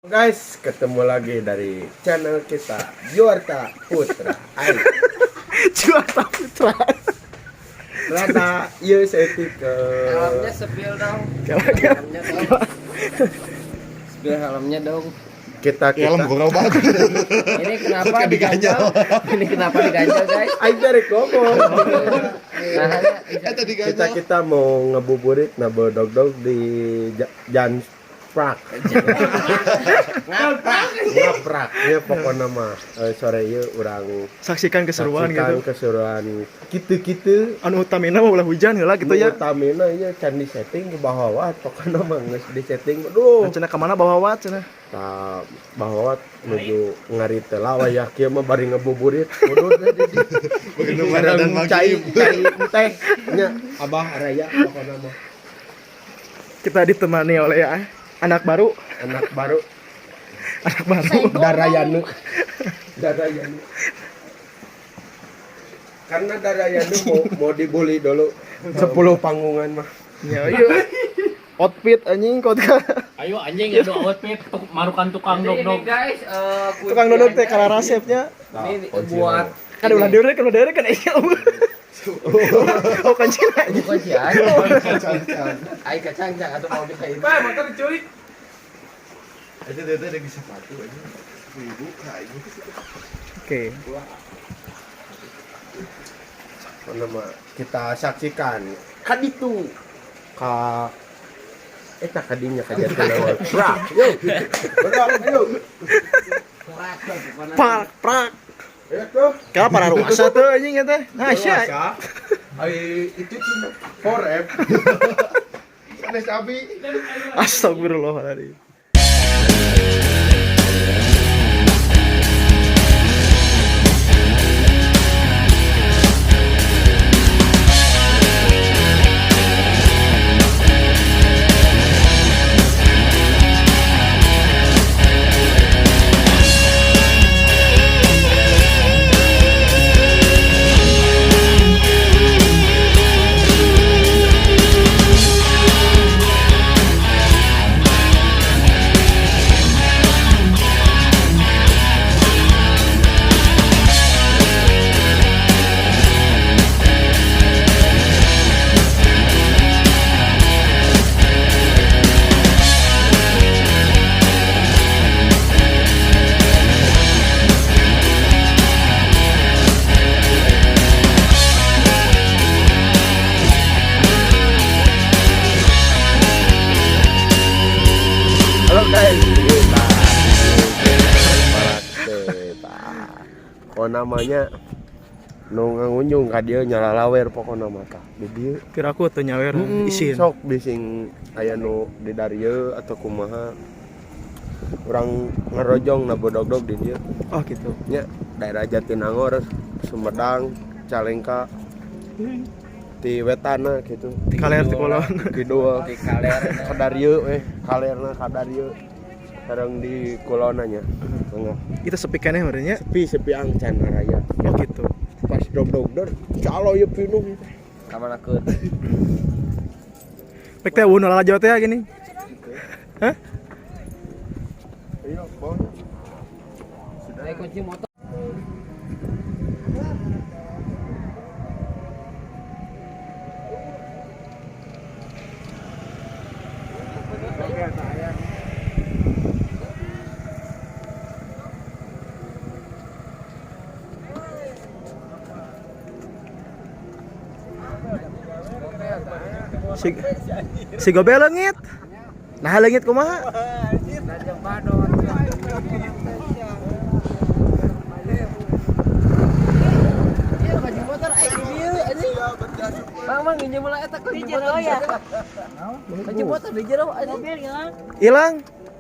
Guys, ketemu lagi dari channel kita Juarta Putra. Ayo. Juarta Putra. Ternyata iya setik ke Helmnya sepil dong. Helmnya dong. Sepil helmnya dong. kita Helm gua banget. Ini kenapa diganjel? Ini kenapa diganjel, guys? Ayo dari ngomong. Tadi Kita mau ngebuburit nabodog-dog di Jan Prak. Ngaprak. Ya pokoknya mah sore ieu urang Saksikan keseruan gitu. keseruan kitu-kitu Anu utamina mah ulah hujan heula gitu ya. Utamina ieu can di setting ke bawah pokoknya mah geus di setting. Aduh. Cenah ka mana bawa wat cenah. Tah bahwa menuju ngari teh lawa ya kieu mah bari ngebuburit kudu Begitu dan cai teh nya abah raya pokona mah Kita ditemani oleh anak baru Darayanu karena Darayanu mau dibully dulu 10 panggungan mah ya iya. Outfit anjing kok Ayo anjing adu outfit marukan tukang Ini dog-dog. guys, tukang dodok teh kala resepnya. Ini buat Kan ulah derek kan iya. Oh kunci aja. bukan sih ay kacang atau mau dikain. Pak, motor diculik. Aja dia ada bisa sepatu aja. Buka ini. Oke. nama kita saksikan kaditu ka eta kadinya ka jatuh lewat prak yuk yuk Prak. ya tuh Kala para ruasa tuh anjing eta. Nah, sya. ai itu cuma forep sanes abi Astagfirullahaladzim. halo guys kita kok namanya nu ngunjung ka dieu nyalalawer pokona mah tah di dieu Kira aku tuh nyawer isin. sok bising aya nu di darieu atau kumaha urang ngerojong na bodog-dog di dieu Oh gitu. nya daerah Jatinangor Sumedang Calengka di wetana gitu Di kaler di kolon. kidul Di kaler. kadarieu kalerna kadarieu sareng di kulonanya tengah Kita sepikannya merenya. sepi ang can raya Oh gitu. pas dog-dog calo ye pinuh Kamana keut? Pek teh wun lala Jawa teh gini. Hah? iya bon Ay kunci motor. Si gobe leungit. Nah leungit kumaha? Najak badot. Iya baju motor ay di dieu anjing. Mang nginjem lah eta kunci motor ya. Baju motor di jero anjing. Hilang.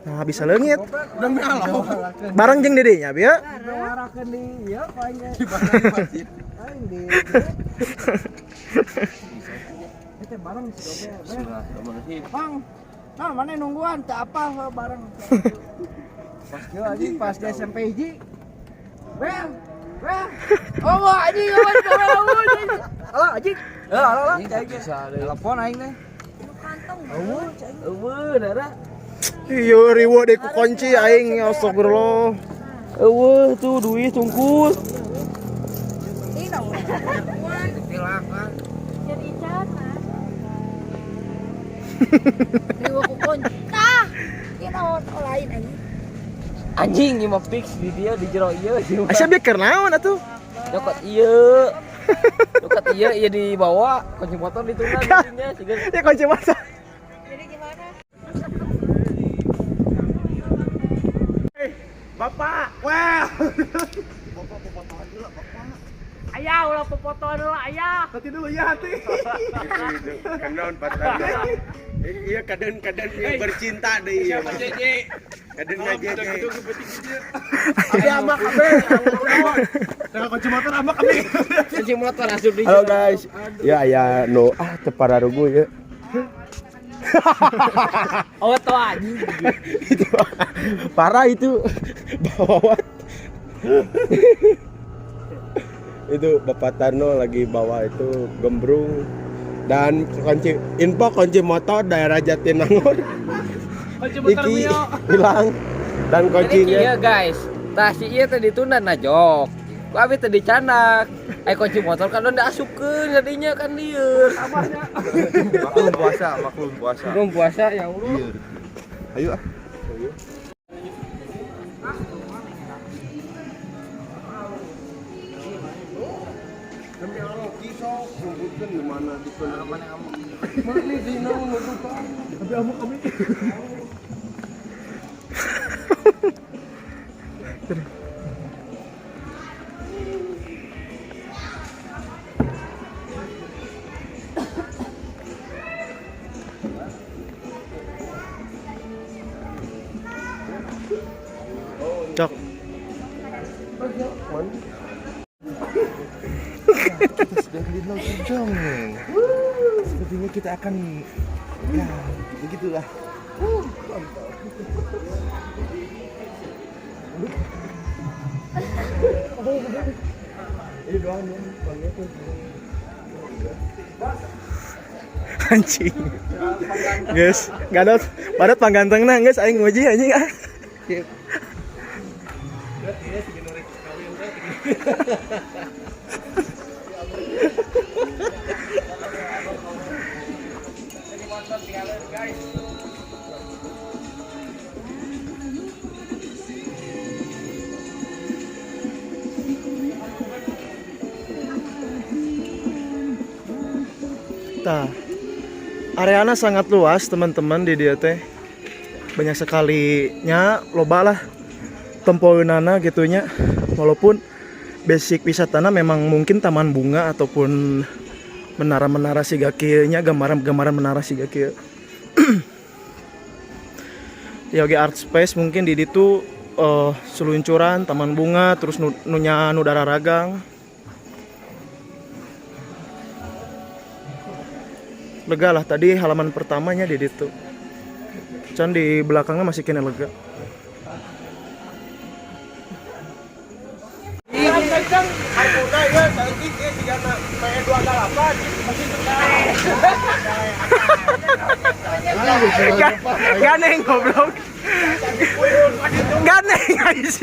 Nah bisa leungit. Bareng jeung dedenya bieu. Ngarakeun di ieu panjang. Di Itu barang si Dobe. Bang, nah mana nungguan tak apa barang. Pas kieu anjing pas di SMP hiji. Bel. Oh, anjing awan anjing. Halo anjing. Halo. Telepon aing teh. Kantong. Eueuh, dara. Iya riwo deh ku kunci aing astagfirullah. Eueuh tuh duit tungkul. Jadi cana. Riwa ku kunci. Tah. Kinaon lain anjing. Anjing ieu mah fix di dia di jero ieu. Asa beker naon atuh? Nyokot ieu. Nyokot ieu dibawa kunci motor ditunda dinya siga. Ya kunci masa. Jadi gimana? Bapak, wah. Ayah ulah pepotoan lah ayah. Hati dulu ya hati. Kenaon patarna. Iya kaden-kaden yang bercinta deh iya. Kaden ngajeje. Ada ama kabeh. Dengan kunci motor ama kabeh. Kunci motor asup di Halo guys. Ya aya nu tepararugu ya. Oh tuh anjing. Itu parah itu. Bawat. Itu Bapak Tarno lagi bawa itu gembrung dan kunci motor daerah Jatinangor Kunci motor iki Mio. hilang dan Ini kuncinya kieu guys. Tah si ieu teh ditunda na jok. Ku abi teh dicanak. Kunci motor kan udah asupkeun jadinya kan lieur. Maklum puasa. Belum puasa ya Allah. Ayo ah. demi Allah kisah sebutkan di mana di mana kamu mana di nang nutupan tapi kamu kami Cok. Kita sudah di Laut Hijau. Sepertinya kita akan ya begitulah. Anjing. Guys, gadot padat panggantengna geus aing nguji anjing ah. Tah, areana sangat luas teman-teman di dia teh. Banyak sekali nya loba lah tempoeunana gitunya. Walaupun basic wisatana memang mungkin taman bunga ataupun menara-menara siga kieu nya gambaran-gambaran menara siga kieu. Ya oge art space mungkin di ditu seluncuran taman bunga terus nu dararagang. Lega lah tadi halaman pertamanya di ditu. Can di belakangnya masih kena lega. Ganeng goblok. Ganeng guys.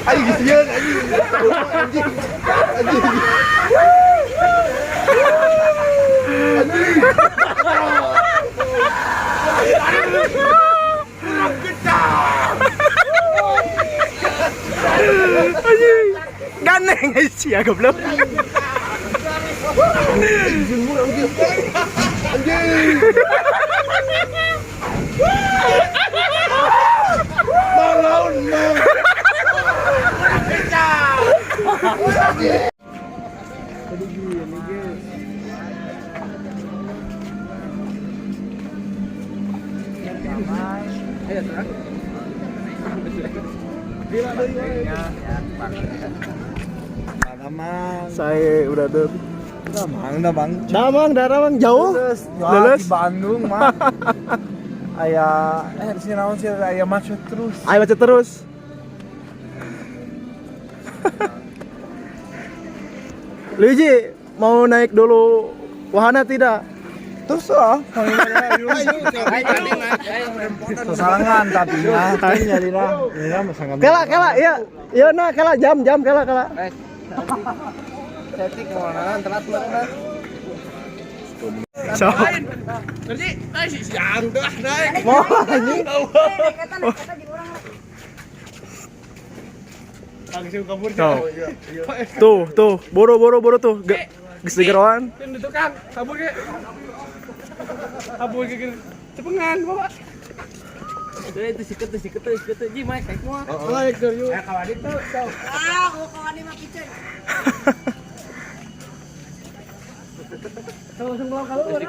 Ayo gisian anjing. Ganeng guys ya goblok. Saya udah tuh. Damang jauh. Lulus. Di Bandung mah. Aya di sini naon sih aya macet terus. Ayo baca terus. Luigi, mau naik dulu wahana tidak? Terserah. Sesarangan tapi ya. Ya sangat. Kela, iya nah, kela jam, kela. Setik mana telat mana. So. Mau anjing. Langsung kabur Tuh, boro tuh. Geus digeroan. Itu Kang, kabur ge. Kabur ge cepengan bawa. Itu siket ji Mike kayak semua. Kalau itu tuh. Kawan ini mah kicen. Langsung keluar.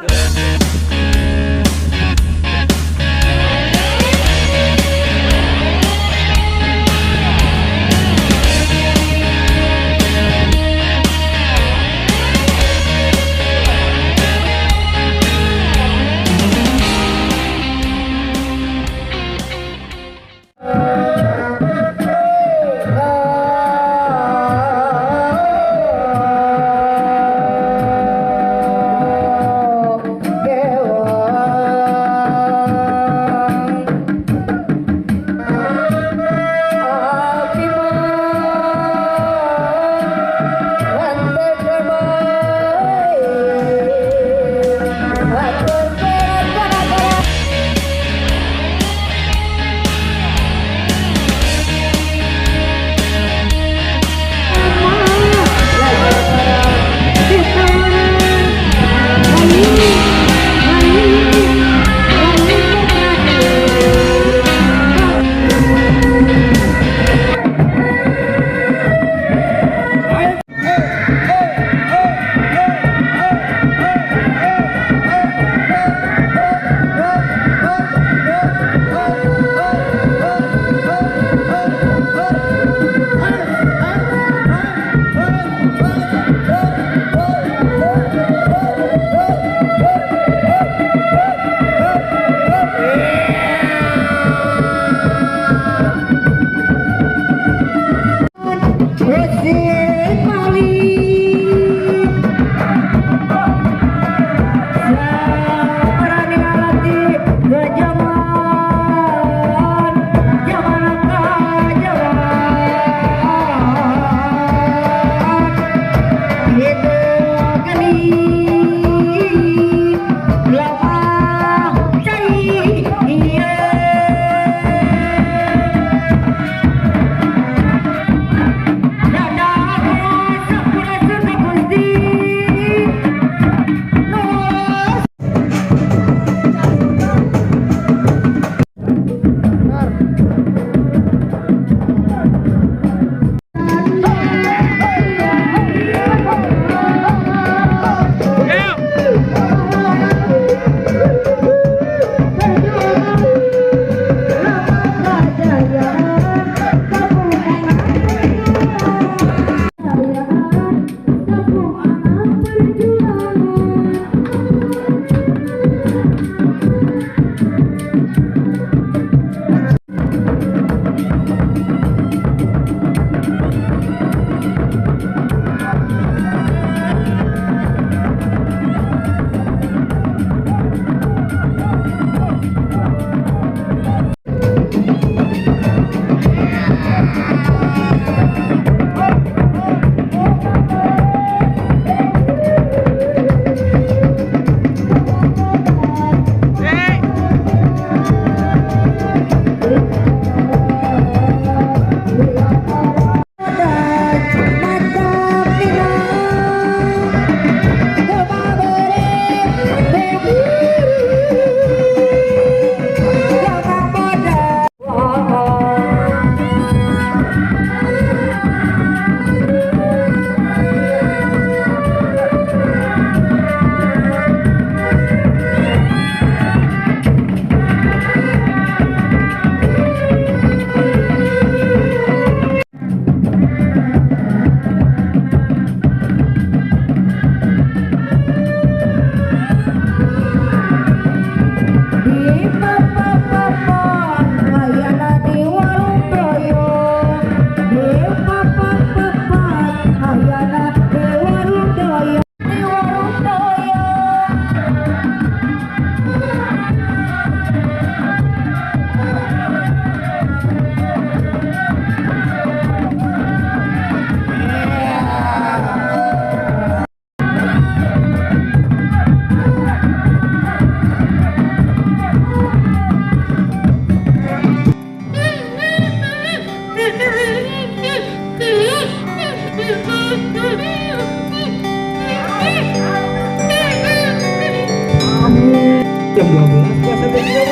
Jam 12 puasa dia.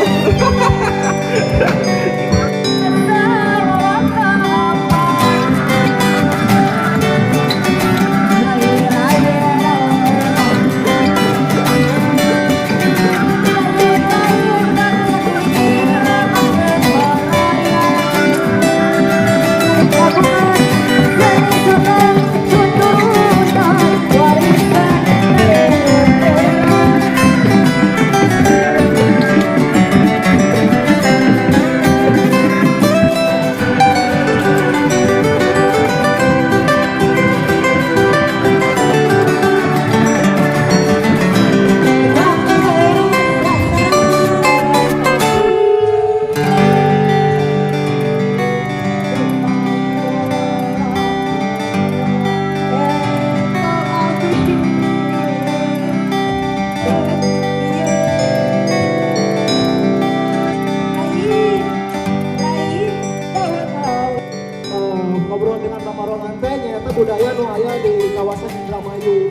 Ngobrol dengan pamarongan teh nyata budaya nu aya di kawasan Indramayu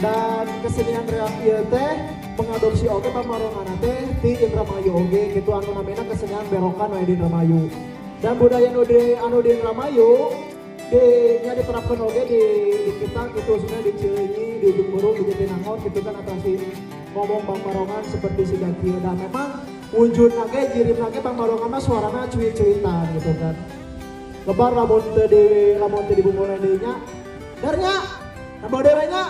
dan kesenian ieu teh mengadopsi oge pamarongan teh di Indramayu oge kitu anu namina kesenian berokan we di Indramayu dan budaya nu di Indramayu nya diterapkan oge di kita gitu sebenarnya di Cileunyi di Ujung Berung di Jatinangor gitu kan atraksi ngomong pamarongan seperti siga kieu dan memang wujudna ge jirimna ge pamarongan mah suarana cuit-cuitan gitu kan. Lebar lamun teu di bumburan deui nya. Darnya, nambah deui nya.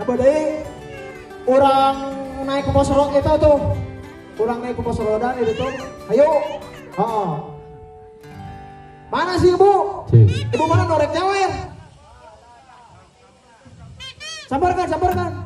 Nambah deui urang naik ke pos roda eta tuh. Urang naik ke pos roda itu tuh. Ayo. Heeh. Mana sih Ibu? Ibu mana norek nyawer? Sabarkan.